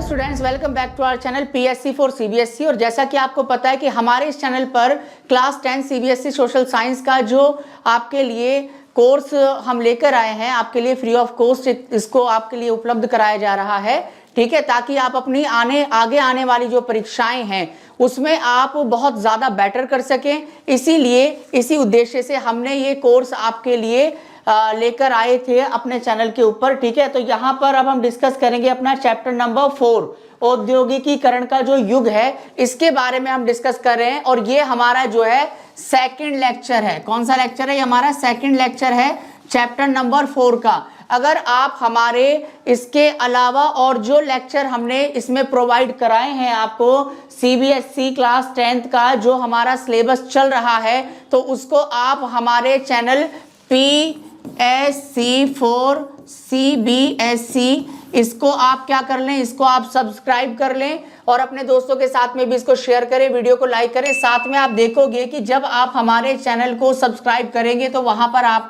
Students, welcome back to our channel PSC for CBSE. और जैसा कि आपको पता है कि हमारे इस चैनल पर क्लास 10 सीबीएसई सोशल साइंस का जो आपके लिए कोर्स हम लेकर आए हैं, आपके लिए फ्री ऑफ कॉस्ट इसको आपके लिए उपलब्ध कराया जा रहा है। ठीक है, ताकि आप अपनी आगे आने वाली जो परीक्षाएं हैं उसमें आप बहुत ज़्यादा बेटर कर सकें। इसीलिए इसी उद्देश्य से हमने ये कोर्स आपके लिए लेकर आए थे अपने चैनल के ऊपर। ठीक है, तो यहाँ पर अब हम डिस्कस करेंगे अपना चैप्टर नंबर 4 औद्योगिकीकरण का जो युग है, इसके बारे में हम डिस्कस कर रहे हैं। और ये हमारा जो है सेकंड लेक्चर है। कौन सा लेक्चर है? ये हमारा सेकंड लेक्चर है चैप्टर नंबर 4 का। अगर आप हमारे इसके अलावा और जो लेक्चर हमने इसमें प्रोवाइड कराए हैं आपको सीबीएसई क्लास 10th का जो हमारा सिलेबस चल रहा है, तो उसको आप हमारे चैनल PSC फॉर CBSE इसको आप क्या कर लें, इसको आप सब्सक्राइब कर लें और अपने दोस्तों के साथ में भी इसको शेयर करें, वीडियो को लाइक करें। साथ में आप देखोगे कि जब आप हमारे चैनल को सब्सक्राइब करेंगे तो वहां पर आप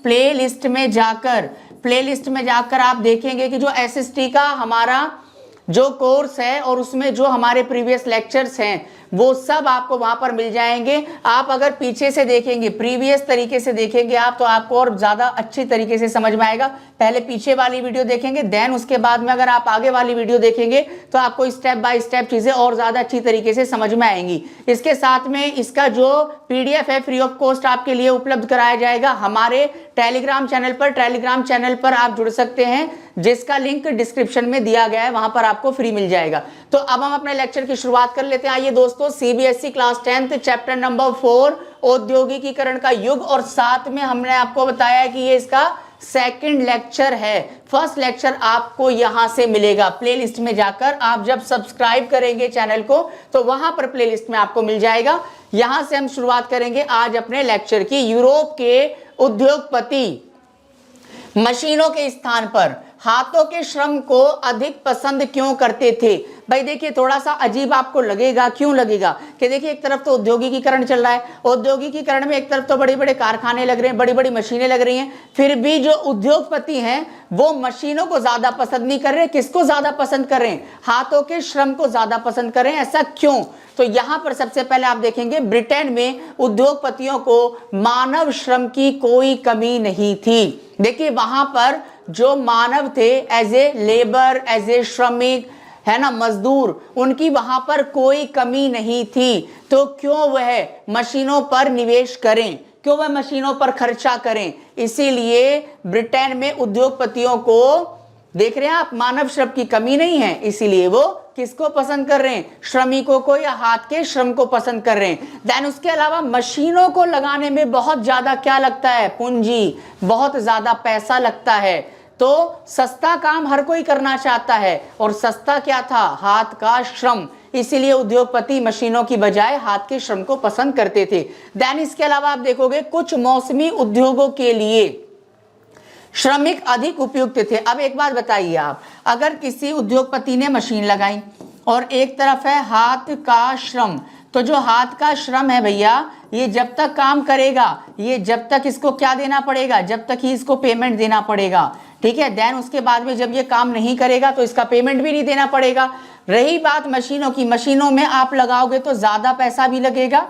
प्लेलिस्ट में जाकर आप देखेंगे कि जो SST का हमारा जो कोर्स है और उसमें जो हमारे प्रीवियस लेक्चर्स हैं वो सब आपको वहां पर मिल जाएंगे। आप अगर पीछे से देखेंगे, प्रीवियस तरीके से देखेंगे आप, तो आपको और ज्यादा अच्छी तरीके से समझ में आएगा। पहले पीछे वाली वीडियो देखेंगे, देन उसके बाद में अगर आप आगे वाली वीडियो देखेंगे तो आपको स्टेप बाय स्टेप चीजें और ज्यादा अच्छी तरीके से समझ में आएंगी। इसके साथ में इसका जो PDF है फ्री ऑफ कॉस्ट आपके लिए उपलब्ध कराया जाएगा हमारे टेलीग्राम चैनल पर। टेलीग्राम चैनल पर आप जुड़ सकते हैं, जिसका लिंक डिस्क्रिप्शन में दिया गया है, वहां पर आपको फ्री मिल जाएगा। तो अब हम अपने लेक्चर की शुरुआत कर लेते हैं। आइए दोस्तों, CBSE class 10th chapter number 4 औद्योगिकीकरण का युग, और साथ में हमने आपको बताया कि ये इसका सेकंड लेक्चर है। फर्स्ट लेक्चर आपको यहां से मिलेगा प्लेलिस्ट में जाकर। आप जब सब्सक्राइब करेंगे चैनल को तो वहां पर प्लेलिस्ट में आपको मिल जाएगा। यहां से हम शुरुआत करेंगे आज अपने लेक्चर की। यूरोप के उद्योगपति मशीनों के स्थान पर हाथों के श्रम को अधिक पसंद क्यों करते थे? भाई देखिए, थोड़ा सा अजीब आपको लगेगा। क्यों लगेगा? कि देखिए, एक तरफ तो औद्योगिकीकरण चल रहा है, औद्योगिकीकरण में एक तरफ तो बड़े बड़े कारखाने लग रहे हैं, बड़ी बड़ी मशीनें लग रही हैं, फिर भी जो उद्योगपति हैं वो मशीनों को ज्यादा पसंद नहीं कर रहे। किसको ज्यादा पसंद कर रहे हैं? हाथों के श्रम को ज्यादा पसंद कर रहे हैं। ऐसा क्यों? तो यहां पर सबसे पहले आप देखेंगे, ब्रिटेन में उद्योगपतियों को मानव श्रम की कोई कमी नहीं थी। देखिए, वहां पर जो मानव थे, as a labour, as a श्रमिक, है ना, मजदूर, उनकी वहां पर कोई कमी नहीं थी। तो क्यों वह मशीनों पर निवेश करें, क्यों वह मशीनों पर खर्चा करें? इसीलिए ब्रिटेन में उद्योगपतियों को, देख रहे हैं आप, मानव श्रम की कमी नहीं है, इसीलिए वो किसको पसंद कर रहे हैं? श्रमिकों को या हाथ के श्रम को पसंद कर रहे हैं। देन उसके अलावा मशीनों को लगाने में बहुत ज्यादा क्या लगता है? पूंजी, बहुत ज्यादा पैसा लगता है। तो सस्ता काम हर कोई करना चाहता है, और सस्ता क्या था? हाथ का श्रम। इसीलिए उद्योगपति मशीनों की बजाय हाथ के श्रम को पसंद करते थे। देन इसके अलावा आप देखोगे, कुछ मौसमी उद्योगों के लिए श्रमिक अधिक उपयुक्त थे। अब एक बात बताइए आप, अगर किसी उद्योगपति ने मशीन लगाई और एक तरफ है हाथ का श्रम, तो जो हाथ का श्रम है भैया, ये जब तक काम करेगा, ये जब तक इसको क्या देना पड़ेगा? जब तक ही इसको पेमेंट देना पड़ेगा। ठीक है, देन उसके बाद में जब ये काम नहीं करेगा तो इसका पेमेंट भी नहीं देना पड़ेगा। रही बात मशीनों की, मशीनों में आप लगाओगे तो ज्यादा पैसा भी लगेगा।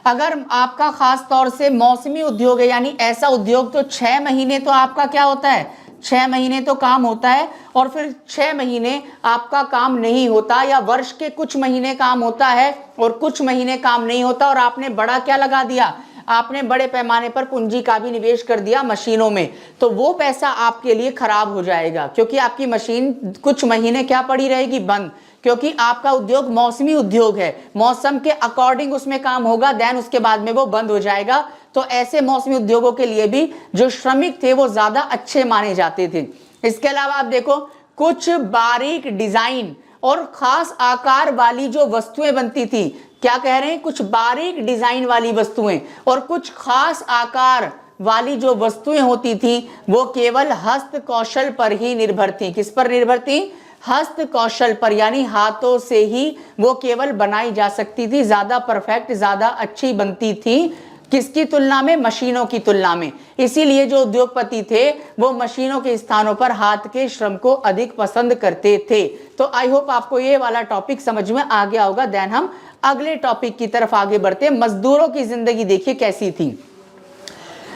अगर आपका खास तौर से मौसमी उद्योग है, यानी ऐसा उद्योग, तो 6 महीने तो आपका क्या होता है? 6 महीने तो काम होता है, और फिर 6 महीने आपका काम नहीं होता, या वर्ष के कुछ महीने काम होता है और कुछ महीने काम नहीं होता। और आपने बड़ा क्या लगा दिया? आपने बड़े पैमाने पर पूंजी का भी निवेश कर दिया मशीनों में, तो वो पैसा आपके लिए खराब हो जाएगा, क्योंकि आपकी मशीन कुछ महीने क्या पड़ी रहेगी? बंद। क्योंकि आपका उद्योग मौसमी उद्योग है, मौसम के अकॉर्डिंग उसमें काम होगा, देन उसके बाद में वो बंद हो जाएगा। तो ऐसे मौसमी उद्योगों के लिए भी जो श्रमिक थे वो ज्यादा अच्छे माने जाते थे। इसके अलावा आप देखो, कुछ बारीक डिजाइन और खास आकार वाली जो वस्तुएं बनती थी, क्या कह रहे हैं? कुछ बारीक डिजाइन वाली वस्तुएं और कुछ खास आकार वाली जो वस्तुएं होती थी वो केवल हस्त कौशल पर ही निर्भर थी। किस पर निर्भर थी? हस्त कौशल पर, यानी हाथों से ही वो केवल बनाई जा सकती थी, ज्यादा परफेक्ट, ज्यादा अच्छी बनती थी। किसकी तुलना में? मशीनों की तुलना में। इसीलिए जो उद्योगपति थे वो मशीनों के स्थानों पर हाथ के श्रम को अधिक पसंद करते थे। तो आई होप आपको ये वाला टॉपिक समझ में आ गया होगा। देन हम अगले टॉपिक की तरफ आगे बढ़ते हैं। मजदूरों की जिंदगी देखिए कैसी थी।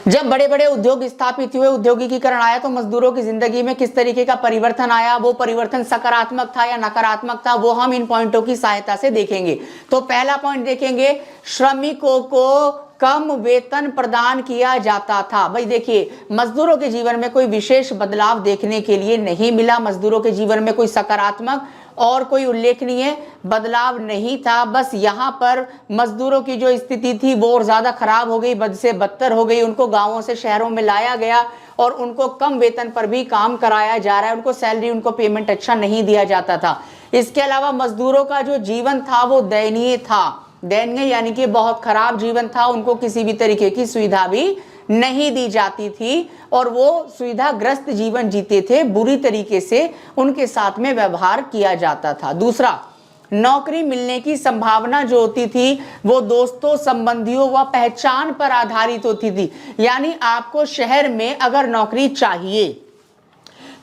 जब बड़े बड़े उद्योग स्थापित हुए, औद्योगिकीकरण आया, तो मजदूरों की जिंदगी में किस तरीके का परिवर्तन आया, वो परिवर्तन सकारात्मक था या नकारात्मक था, वो हम इन पॉइंटों की सहायता से देखेंगे। तो पहला पॉइंट देखेंगे, श्रमिकों को कम वेतन प्रदान किया जाता था। भाई देखिए, मजदूरों के जीवन में कोई विशेष बदलाव देखने के लिए नहीं मिला। मजदूरों के जीवन में कोई सकारात्मक और कोई उल्लेखनीय बदलाव नहीं था। बस यहाँ पर मजदूरों की जो स्थिति थी वो और ज्यादा खराब हो गई, बद से बदतर हो गई। उनको गांवों से शहरों में लाया गया और उनको कम वेतन पर भी काम कराया जा रहा है। उनको सैलरी, उनको पेमेंट अच्छा नहीं दिया जाता था। इसके अलावा मजदूरों का जो जीवन था वो दयनीय था। दयनीय यानी कि बहुत खराब जीवन था। उनको किसी भी तरीके की सुविधा भी नहीं दी जाती थी और वो सुविधाग्रस्त जीवन जीते थे। बुरी तरीके से उनके साथ में व्यवहार किया जाता था। दूसरा, नौकरी मिलने की संभावना जो होती थी वो दोस्तों, संबंधियों व पहचान पर आधारित होती थी। यानी आपको शहर में अगर नौकरी चाहिए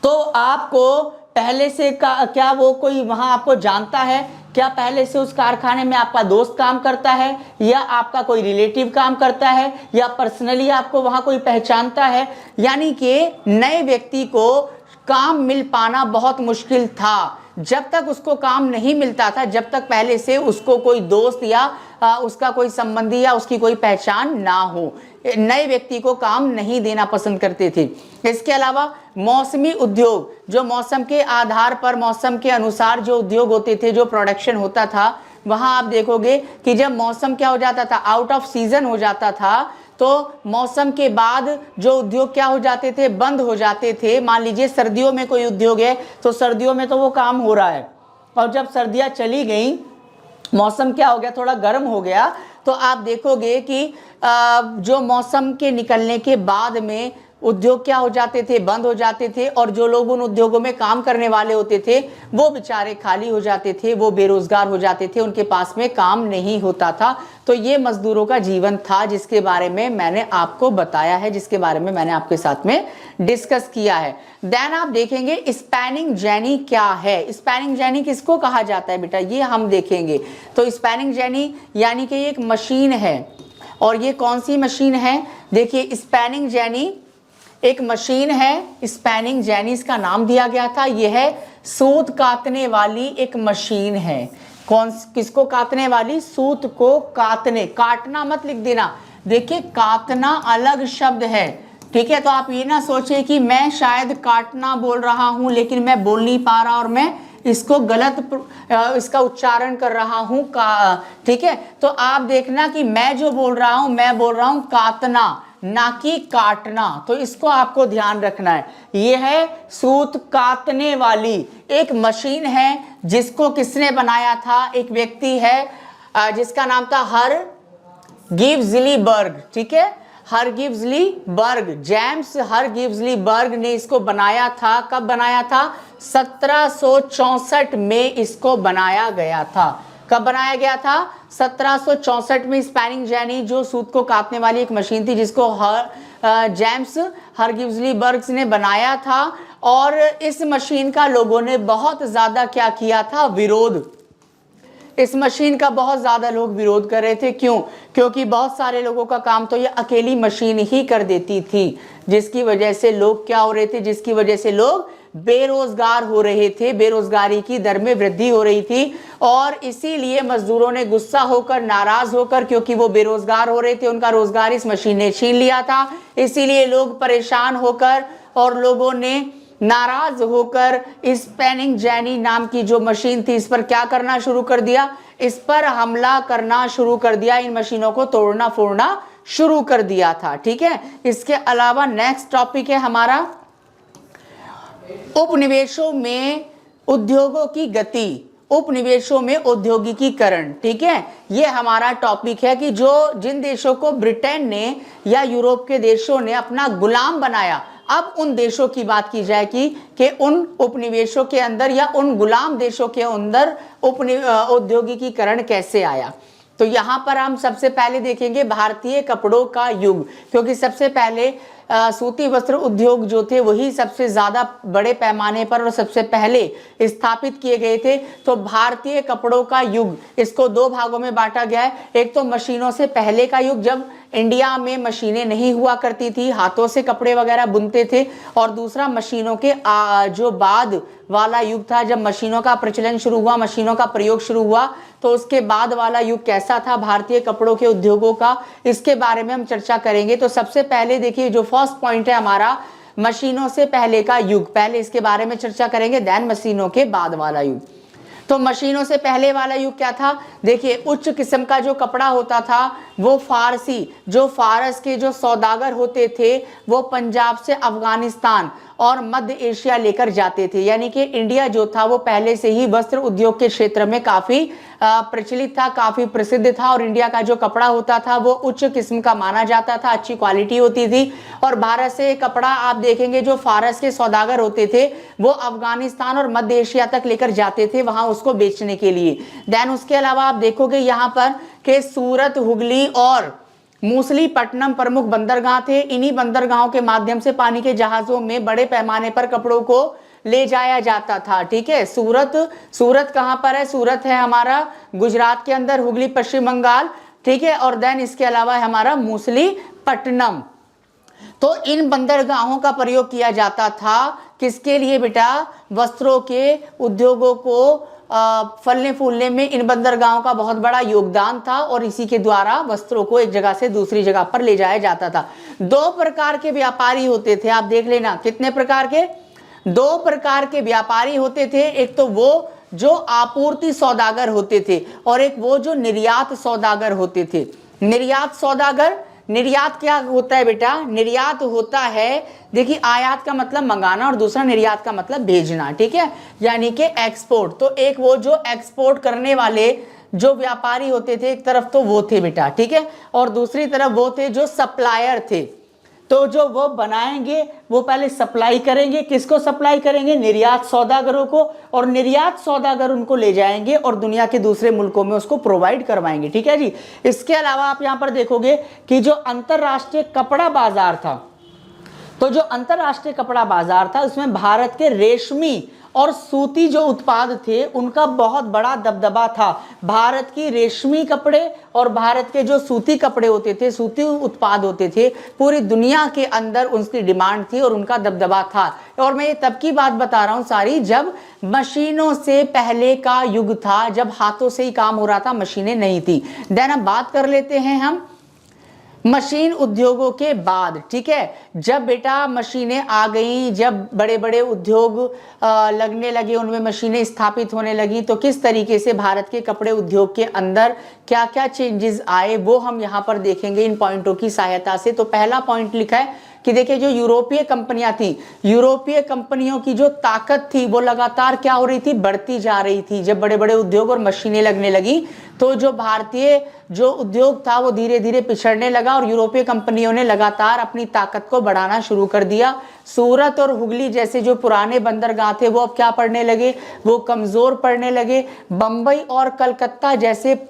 तो आपको पहले से क्या वो कोई वहां आपको जानता है? क्या पहले से उस कारखाने में आपका दोस्त काम करता है या आपका कोई रिलेटिव काम करता है या पर्सनली आपको वहां कोई पहचानता है? यानी कि नए व्यक्ति को काम मिल पाना बहुत मुश्किल था। जब तक उसको काम नहीं मिलता था, जब तक पहले से उसको कोई दोस्त या उसका कोई संबंधी या उसकी कोई पहचान ना हो, नए व्यक्ति को काम नहीं देना पसंद करते थे। इसके अलावा मौसमी उद्योग, जो मौसम के आधार पर, मौसम के अनुसार जो उद्योग होते थे, जो प्रोडक्शन होता था, वहां आप देखोगे कि जब मौसम क्या हो जाता था, आउट ऑफ सीजन हो जाता था, तो मौसम के बाद जो उद्योग क्या हो जाते थे, बंद हो जाते थे। मान लीजिए सर्दियों में कोई उद्योग है तो सर्दियों में तो वो काम हो रहा है, और जब सर्दियां चली गई, मौसम क्या हो गया, थोड़ा गर्म हो गया, तो आप देखोगे कि जो मौसम के निकलने के बाद में उद्योग क्या हो जाते थे, बंद हो जाते थे, और जो लोग उन उद्योगों में काम करने वाले होते थे वो बेचारे खाली हो जाते थे, वो बेरोजगार हो जाते थे, उनके पास में काम नहीं होता था। तो ये मजदूरों का जीवन था जिसके बारे में मैंने आपको बताया है, जिसके बारे में मैंने आपके साथ में डिस्कस किया है। देन आप देखेंगे स्पैनिंग जेनी क्या है। स्पैनिंग जेनी किसको कहा जाता है बेटा, ये हम देखेंगे। तो स्पैनिंग जेनी यानी कि एक मशीन है, और ये कौन सी मशीन है? देखिए, स्पैनिंग जेनी एक मशीन है। स्पैनिंग जेनी इसका नाम दिया गया था। यह है सूत काटने वाली एक मशीन है। किसको काटने वाली? सूत को काटने, काटना मत लिख देना। देखिए, काटना अलग शब्द है, ठीक है? तो आप ये ना सोचे कि मैं शायद काटना बोल रहा हूं लेकिन मैं बोल नहीं पा रहा और मैं इसको गलत इसका उच्चारण कर रहा हूं का, ठीक है? तो आप देखना कि मैं जो बोल रहा हूं, मैं बोल रहा हूं काटना, ना कि काटना। तो इसको आपको ध्यान रखना है। यह है सूत काटने वाली एक मशीन है, जिसको किसने बनाया था? एक व्यक्ति है जिसका नाम था हरगिव्सलीबर्ग, ठीक है? हरगिव्सलीबर्ग, जेम्स हरगिव्सलीबर्ग ने इसको बनाया था। कब बनाया था? 1764 में इसको बनाया गया था। कब बनाया गया था? 1764 में। स्पैनिंग जेनी जो सूत को काटने वाली एक मशीन थी, जिसको जेम्स हरगिव्सलीबर्ग ने बनाया था, और इस मशीन का लोगों ने बहुत ज्यादा क्या किया था? विरोध। इस मशीन का बहुत ज्यादा लोग विरोध कर रहे थे। क्यों? क्योंकि बहुत सारे लोगों का काम तो ये अकेली मशीन ही कर देती थी, जिसकी वजह से लोग क्या हो रहे थे? जिसकी वजह से लोग बेरोजगार हो रहे थे, बेरोजगारी की दर में वृद्धि हो रही थी, और इसीलिए मजदूरों ने गुस्सा होकर, नाराज होकर, क्योंकि वो बेरोजगार हो रहे थे, उनका रोजगार इस मशीन ने छीन लिया था, इसीलिए लोग परेशान होकर और लोगों ने नाराज होकर स्पैनिंग जेनी नाम की जो मशीन थी, इस पर क्या करना शुरू कर दिया? इस पर हमला करना शुरू कर दिया। इन मशीनों को तोड़ना फोड़ना शुरू कर दिया था, ठीक है? इसके अलावा नेक्स्ट टॉपिक है हमारा उपनिवेशों में उद्योगों की गति, उपनिवेशों में औद्योगिकीकरण, ठीक है? ये हमारा टॉपिक है कि जिन देशों को ब्रिटेन ने या यूरोप के देशों ने अपना गुलाम बनाया, अब उन देशों की बात की जाए कि उन उपनिवेशों के अंदर या उन गुलाम देशों के अंदर औद्योगिकीकरण कैसे आया। तो यहाँ पर हम सबसे पहले देखेंगे भारतीय कपड़ों का युग, क्योंकि सबसे पहले सूती वस्त्र उद्योग जो थे वही सबसे ज्यादा बड़े पैमाने पर और सबसे पहले स्थापित किए गए थे। तो भारतीय कपड़ों का युग, इसको दो भागों में बांटा गया है। एक तो मशीनों से पहले का युग, जब इंडिया में मशीनें नहीं हुआ करती थी, हाथों से कपड़े वगैरह बुनते थे, और दूसरा मशीनों के जो बाद वाला युग था, जब मशीनों का प्रचलन शुरू हुआ, मशीनों का प्रयोग शुरू हुआ, तो उसके बाद वाला युग कैसा था भारतीय कपड़ों के उद्योगों का, इसके बारे में हम चर्चा करेंगे। तो सबसे पहले देखिए, जो फर्स्ट पॉइंट है हमारा, मशीनों से पहले का युग, पहले इसके बारे में चर्चा करेंगे, देन मशीनों के बाद वाला युग। तो मशीनों से पहले वाला युग क्या था? देखिए, उच्च किस्म का जो कपड़ा होता था वो फारसी, जो फारस के जो सौदागर होते थे वो पंजाब से अफगानिस्तान और मध्य एशिया लेकर जाते थे। यानी कि इंडिया जो था वो पहले से ही वस्त्र उद्योग के क्षेत्र में काफी प्रचलित था, काफी प्रसिद्ध था, और इंडिया का जो कपड़ा होता था वो उच्च किस्म का माना जाता था, अच्छी क्वालिटी होती थी। और भारत से कपड़ा आप देखेंगे, जो फारस के सौदागर होते थे वो अफगानिस्तान और मध्य एशिया तक लेकर जाते थे वहां उसको बेचने के लिए। देन उसके अलावा आप देखोगे यहाँ पर कि सूरत, हुगली और मूसलीपट्टनम प्रमुख बंदरगाह थे। इन्हीं बंदरगाहों के माध्यम से पानी के जहाजों में बड़े पैमाने पर कपड़ों को ले जाया जाता था। ठीक है, सूरत कहां पर है? सूरत है हमारा गुजरात के अंदर, हुगली पश्चिम बंगाल, ठीक है, और देन इसके अलावा है हमारा मूसलीपट्टनम। तो इन बंदरगाहों का प्रयोग किया जाता था किसके लिए बेटा? वस्त्रों के उद्योगों को फलने फूलने में इन बंदरगाहों का बहुत बड़ा योगदान था, और इसी के द्वारा वस्त्रों को एक जगह से दूसरी जगह पर ले जाया जाता था। दो प्रकार के व्यापारी होते थे, आप देख लेना, कितने प्रकार के? दो प्रकार के व्यापारी होते थे। एक तो वो जो आपूर्ति सौदागर होते थे, और एक वो जो निर्यात सौदागर होते थे। निर्यात सौदागर, निर्यात क्या होता है बेटा? निर्यात होता है, देखिए, आयात का मतलब मंगाना और दूसरा निर्यात का मतलब भेजना, ठीक है, यानी कि एक्सपोर्ट। तो एक वो जो एक्सपोर्ट करने वाले जो व्यापारी होते थे, एक तरफ तो वो थे बेटा, ठीक है, और दूसरी तरफ वो थे जो सप्लायर थे। तो जो वो बनाएंगे वो पहले सप्लाई करेंगे, किसको सप्लाई करेंगे? निर्यात सौदागरों को, और निर्यात सौदागर उनको ले जाएंगे और दुनिया के दूसरे मुल्कों में उसको प्रोवाइड करवाएंगे। ठीक है जी। इसके अलावा आप यहां पर देखोगे कि जो अंतरराष्ट्रीय कपड़ा बाजार था, तो जो अंतरराष्ट्रीय कपड़ा बाजार था उसमें भारत के रेशमी और सूती जो उत्पाद थे उनका बहुत बड़ा दबदबा था। भारत की रेशमी कपड़े और भारत के जो सूती कपड़े होते थे, सूती उत्पाद होते थे, पूरी दुनिया के अंदर उनकी डिमांड थी और उनका दबदबा था। और मैं ये तब की बात बता रहा हूँ सारी, जब मशीनों से पहले का युग था, जब हाथों से ही काम हो रहा था, मशीनें नहीं थी। देन अब बात कर लेते हैं हम मशीन उद्योगों के बाद। ठीक है, जब बेटा मशीनें आ गई, जब बड़े बड़े उद्योग लगने लगे, उनमें मशीनें स्थापित होने लगी, तो किस तरीके से भारत के कपड़े उद्योग के अंदर क्या क्या चेंजेस आए वो हम यहाँ पर देखेंगे इन पॉइंटों की सहायता से। तो पहला पॉइंट लिखा है कि देखिए, जो यूरोपीय कंपनियां थी, यूरोपीय कंपनियों की जो ताकत थी वो लगातार क्या हो रही थी? बढ़ती जा रही थी। जब बड़े बड़े उद्योग और मशीनें लगने लगी तो जो भारतीय जो उद्योग था वो धीरे धीरे पिछड़ने लगा, और यूरोपीय कंपनियों ने लगातार अपनी ताकत को बढ़ाना शुरू कर दिया। सूरत और हुगली जैसे जो पुराने बंदरगाह थे वो अब क्या पड़ने लगे? वो कमजोर पड़ने लगे। बंबई और कलकत्ता जैसे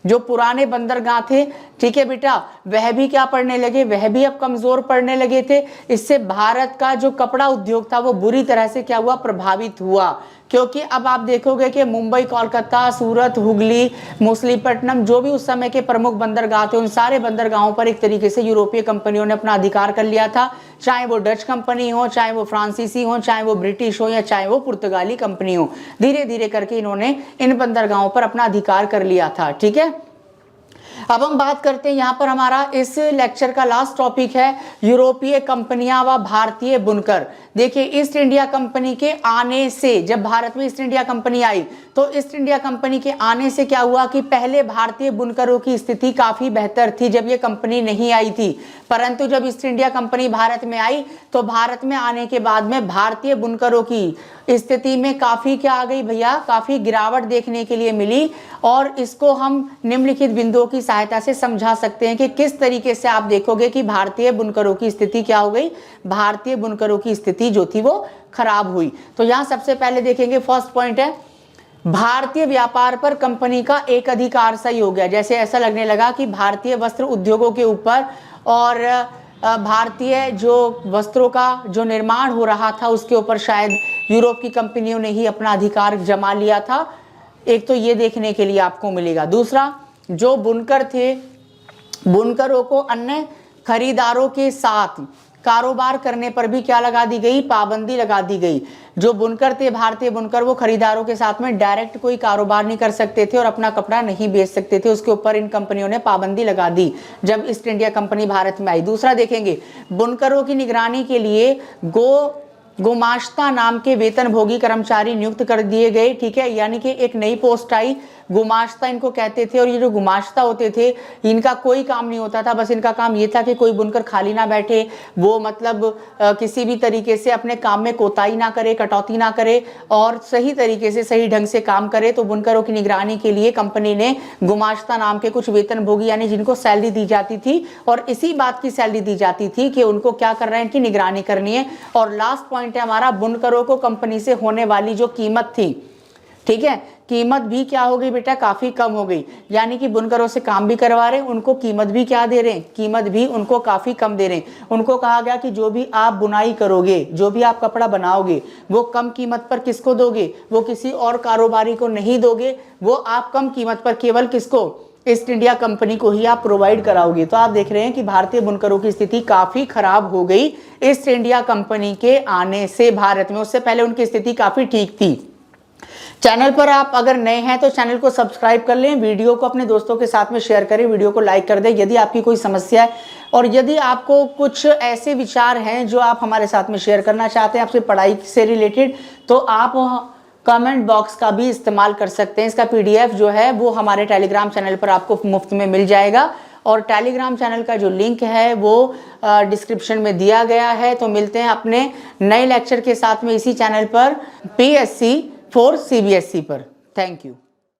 जो पुराने बंदरगाह थे, ठीक है बेटा, वह भी क्या पड़ने लगे? वह भी अब कमजोर पड़ने लगे थे। इससे भारत का जो कपड़ा उद्योग था वो बुरी तरह से क्या हुआ? प्रभावित हुआ। क्योंकि अब आप देखोगे कि मुंबई, कोलकाता, सूरत, हुगली, मूसलीपट्टनम, जो भी उस समय के प्रमुख बंदरगाह थे, उन सारे बंदरगाहों पर एक तरीके से यूरोपीय कंपनियों ने अपना अधिकार कर लिया था। चाहे वो डच कंपनी हो, चाहे वो फ्रांसीसी हो, चाहे वो ब्रिटिश हो, या चाहे वो पुर्तगाली कंपनी हो, धीरे धीरे करके इन्होंने इन बंदरगाहों पर अपना अधिकार कर लिया था। ठीक है, अब हम बात करते हैं, यहाँ पर हमारा इस लेक्चर का लास्ट टॉपिक है यूरोपीय कंपनियां व भारतीय बुनकर। देखिए, ईस्ट इंडिया कंपनी के आने से, जब भारत में ईस्ट इंडिया कंपनी आई, तो ईस्ट इंडिया कंपनी के आने से क्या हुआ कि पहले भारतीय बुनकरों की स्थिति काफी बेहतर थी जब ये कंपनी नहीं आई थी। परंतु जब ईस्ट इंडिया कंपनी भारत में आई तो भारत में आने के बाद में भारतीय बुनकरों की स्थिति में काफी क्या आ गई भैया? काफी गिरावट देखने के लिए मिली। और इसको हम निम्नलिखित बिंदुओं की सहायता से समझा सकते हैं कि किस तरीके से आप देखोगे कि भारतीय बुनकरों की स्थिति क्या हो गई? भारतीय बुनकरों की स्थिति जो थी वो खराब हुई। तो यहाँ सबसे पहले देखेंगे, फर्स्ट पॉइंट है भारतीय व्यापार पर कंपनी का एक अधिकार सही हो गया। जैसे ऐसा लगने लगा कि भारतीय वस्त्र उद्योगों के ऊपर और भारतीय जो वस्त्रों का जो निर्माण हो रहा था उसके ऊपर शायद यूरोप की कंपनियों ने ही अपना अधिकार जमा लिया था। एक तो ये देखने के लिए आपको मिलेगा। दूसरा, जो बुनकर थे, बुनकरों को अन्य खरीदारों के साथ कारोबार करने पर भी क्या लगा दी गई, पाबंदी लगा दी गई। जो बुनकर थे, भारतीय बुनकर, वो खरीदारों के साथ में डायरेक्ट कोई कारोबार नहीं कर सकते थे और अपना कपड़ा नहीं बेच सकते थे। उसके ऊपर इन कंपनियों ने पाबंदी लगा दी जब ईस्ट इंडिया कंपनी भारत में आई। दूसरा देखेंगे, बुनकरों की निगरानी के लिए गुमाश्ता नाम के वेतनभोगी कर्मचारी नियुक्त कर दिए गए। ठीक है, यानी कि एक नई पोस्ट आई, गुमाश्ता इनको कहते थे। और ये जो गुमाश्ता होते थे, इनका कोई काम नहीं होता था, बस इनका काम ये था कि कोई बुनकर खाली ना बैठे, वो मतलब किसी भी तरीके से अपने काम में कोताही ना करे, कटौती ना करे और सही तरीके से सही ढंग से काम करे। तो बुनकरों की निगरानी के लिए कंपनी ने गुमाश्ता नाम के कुछ वेतनभोगी, यानी जिनको सैलरी दी जाती थी और इसी बात की सैलरी दी जाती थी कि उनको क्या कर रहे हैं, इनकी निगरानी करनी है। और लास्ट पॉइंट है हमारा, बुनकरों को कंपनी से होने वाली जो कीमत थी, ठीक है, कीमत भी क्या हो गई बेटा, काफी कम हो गई। यानी कि बुनकरों से काम भी करवा रहे हैं, उनको कीमत भी क्या दे रहे हैं, कीमत भी उनको काफी कम दे रहे हैं। उनको कहा गया कि जो भी आप बुनाई करोगे, जो भी आप कपड़ा बनाओगे, वो कम कीमत पर किसको दोगे, वो किसी और कारोबारी को नहीं दोगे, वो आप कम कीमत पर केवल किसको, ईस्ट इंडिया कंपनी को ही आप प्रोवाइड कराओगे। तो आप देख रहे हैं कि भारतीय बुनकरों की स्थिति काफी खराब हो गई ईस्ट इंडिया कंपनी के आने से भारत में। उससे पहले उनकी स्थिति काफी ठीक थी। चैनल पर आप अगर नए हैं तो चैनल को सब्सक्राइब कर लें, वीडियो को अपने दोस्तों के साथ में शेयर करें, वीडियो को लाइक कर दें यदि आपकी कोई समस्या है। और यदि आपको कुछ ऐसे विचार हैं जो आप हमारे साथ में शेयर करना चाहते हैं आपसे पढ़ाई से रिलेटेड, तो आप कमेंट बॉक्स का भी इस्तेमाल कर सकते हैं। इसका PDF जो है वो हमारे टेलीग्राम चैनल पर आपको मुफ्त में मिल जाएगा और टेलीग्राम चैनल का जो लिंक है वो डिस्क्रिप्शन में दिया गया है। तो मिलते हैं अपने नए लेक्चर के साथ में इसी चैनल पर PSC 4 CBSE पर। Thank you.